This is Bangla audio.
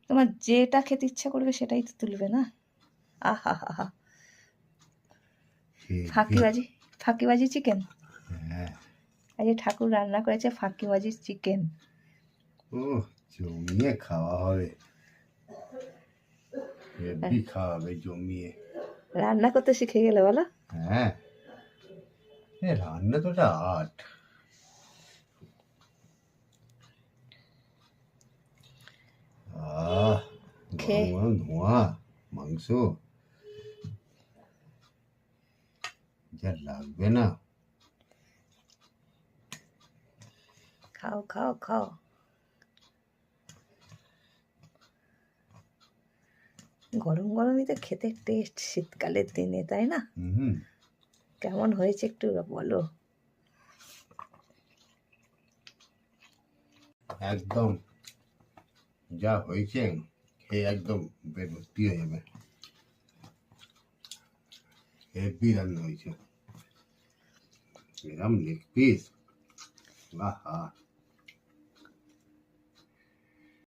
তোমার যেটা খেতে ইচ্ছা করবে সেটাই তো তুলবে না। আহা হা হা, ফাঁকিবাজি চিকেন। আজ ঠাকুর রান্না করেছে ফাঁকিবাজি চিকেন। ও জমিয়ে খাওয়া হবে, হেভি খাওয়াবে জমিয়ে। রান্না করতে শিখে গেলে বলো। হ্যাঁ, রান্না তো একটা আর্ট। গরম গরম ধোঁয়া, মাংস যা লাগবে না। খাও খাও খাও। গরম গরমই তো খেতে টেস্ট শীতকালের দিনে, তাই না? কেমন হয়েছে একটু বলো। একদম যা হয়েছে খেয়ে একদম পেট ভর্তি হয়ে যাবে। হেভি রান্না হয়েছে, এরম লেগ পিস, আহা।